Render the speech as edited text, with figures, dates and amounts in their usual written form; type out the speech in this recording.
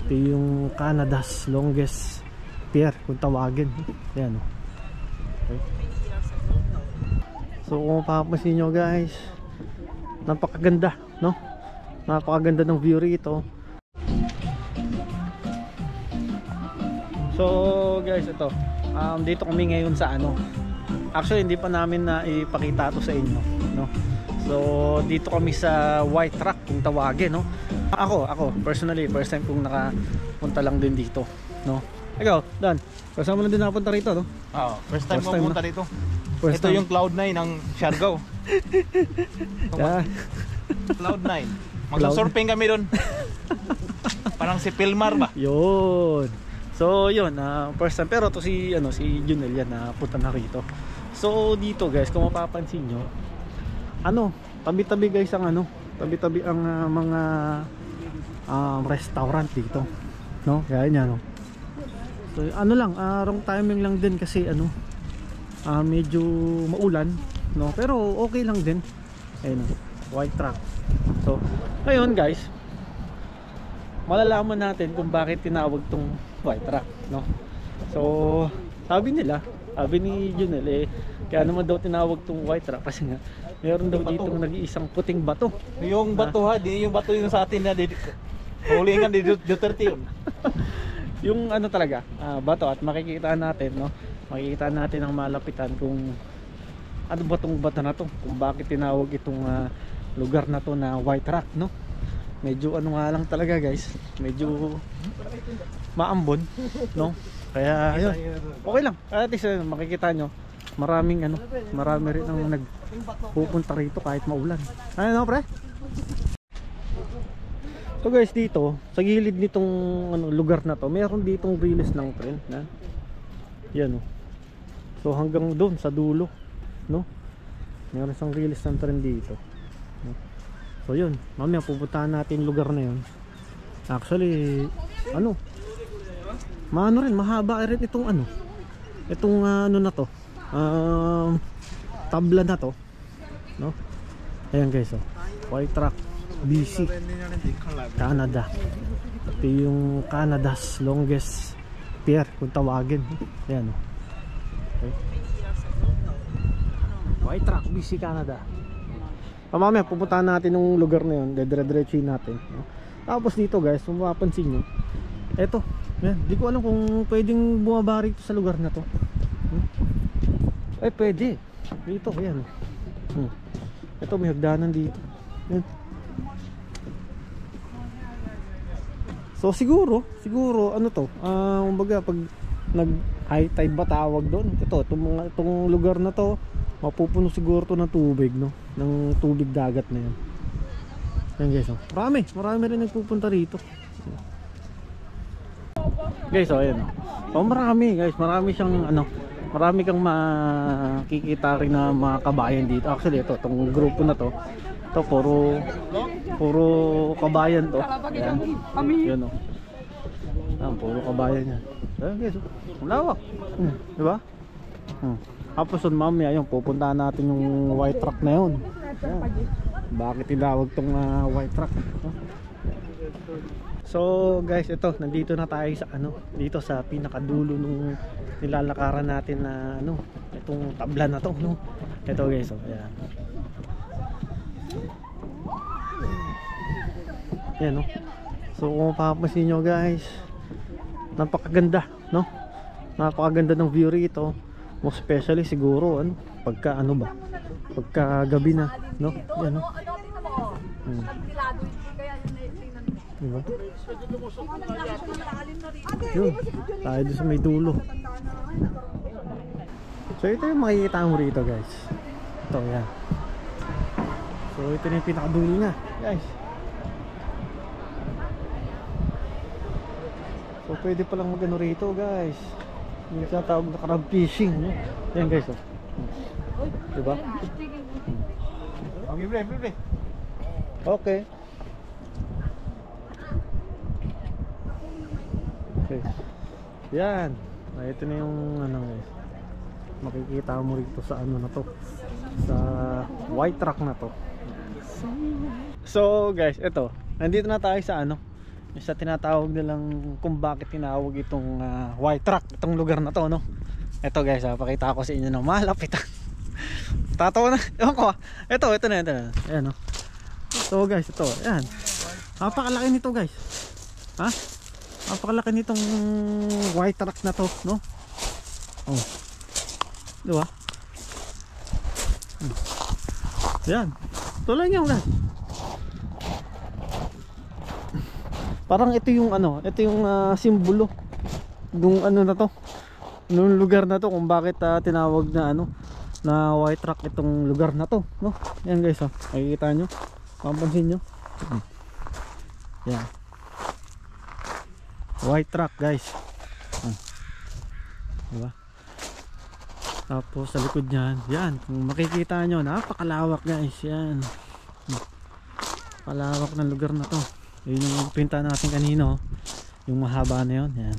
Ito yung Canada's longest pier kung tawagin. Ayan, oh. Okay. So kung mapapansin nyo guys, napakaganda, no? Napakaganda ng view rito. So guys, ito dito kami ngayon sa ano. Actually hindi pa namin na ipakita to sa inyo, no? So dito kami sa White Rock kung tawagin, no? Ako personally first time kong nakapunta lang din dito, no? Ikaw, Dan, kasama lang din nakapunta rito, no? Oo, first time mo pumunta dito. Ito time. yung Cloud9 ng Siargao. Yeah. Cloud9. Magsusurfing kami doon. Parang si Pilmar ba? Yun. So yun, first time. Pero to si Junel yan na punta na rito. So dito guys, kung mapapansin nyo, tabi-tabi guys ang tabi-tabi ang mga restaurant dito, no? Kaya no. So wrong timing lang din kasi medyo maulan, no? Pero okay lang din. Ayun, White Rock. So ngayon guys, malalaman natin kung bakit tinawag tong White Rock, no? So sabi ni Junel kaya naman daw tinawag tong White Rock kasi nga meron daw ditong nag-iisang puting bato. Yung bato yung bato yung sa atin na hulingan ni Duterte yun. Yung talaga, bato, at makikita natin, no? Makikita natin ang malapitan kung ano ba tong bato na to, kung bakit tinawag itong lugar na to na White Rock, no? Medyo nga lang talaga guys, medyo maambon, no? Kaya ayun, okay lang. At least makikita nyo, marami rin ang nagpupunta rito kahit maulan. Ano pre? So guys, dito sa gilid nitong lugar na to, meron ditong riles ng tren na yan, oh. So hanggang doon sa dulo, no? Meron isang riles ng tren dito, no? So yun, mamaya pupuntahan natin lugar na yun. Actually mahaba rin itong na to, tabla na to, no? Ayan guys, oh. White Rock BC, Canada. Ito yung Canada's longest pier kung tawagin. Ayan, oh. Okay. White Rock BC, Canada. Mamaya pupuntahan natin yung lugar na yun, dire-diretsuhin natin, no? Tapos dito guys, kung mapapansin nyo, eto, di ko alam kung pwedeng bumaba rito sa lugar na to. Ay pwede dito, ayan. Ito may hagdanan dito. Ayan. So siguro kumbaga pag nag high tide ba tawag doon, itong lugar na to mapupuno siguro to ng tubig, no? Ng tubig dagat na yan. Yan guys, oh. Marami rin nagpupunta rito. Guys, oh ayan. Oh, marami kang makikita rin na mga kabayan dito. Actually itong grupo na to, puro kabayan to. Ayan. Yun, oh. Puro kabayan yan. Ayan guys, oh. Lawak. Diba? Tapos mamaya yung pupuntahan natin yung White Rock na yun. Ayan. Bakit tinawag tong White Rock? So guys, ito nandito na tayo sa dito sa pinakadulo nung nilalakaran natin na itong tabla na to, no? Ito guys, oh, ayan. Ayan, no? So kung mapapansin nyo guys, napakaganda, no? Napakaganda ng view rito. Most especially siguro pagka pagka gabi na, no? Ayan, no? Diba? Yun, tayo doon sa may dulo. So ito yung makikita mo rito guys. Ito, yan. So ito na yung pinakadulo na guys. So pwede palang magano rito guys. Yung tinatawag na crab fishing, no? Yan guys, oh. Diba? Okay. Okay. Yan. Ito na yung guys. Makikita mo rito sa na to. Sa White Rock na to. So guys, ito. Nandito na tayo sa Isa tinatawag nilang kung bakit tinawag itong white rock, itong lugar na to, no? Ito guys, pakita ko sa inyo ng malapitan. Tatawa na, ewan ko ito na, ayan, no? Ito guys, ito, ayan. Napakalaki nito guys. Ha? Napakalaki nitong white rock na to, no? Oh. Diba? Ayan. Tuloy nyo guys. Parang ito yung ito yung simbolo nung na to, nung lugar na to, kung bakit tinawag na na white rock itong lugar na to, no? Yan guys, makikita nyo, papansin nyo, yan, white rock guys, diba? Tapos sa likod nyan, yan, kung makikita nyo, napakalawak guys, yan, palawak ng lugar na to. Yun yung pinta natin kanino, yung mahaba na yun, yan.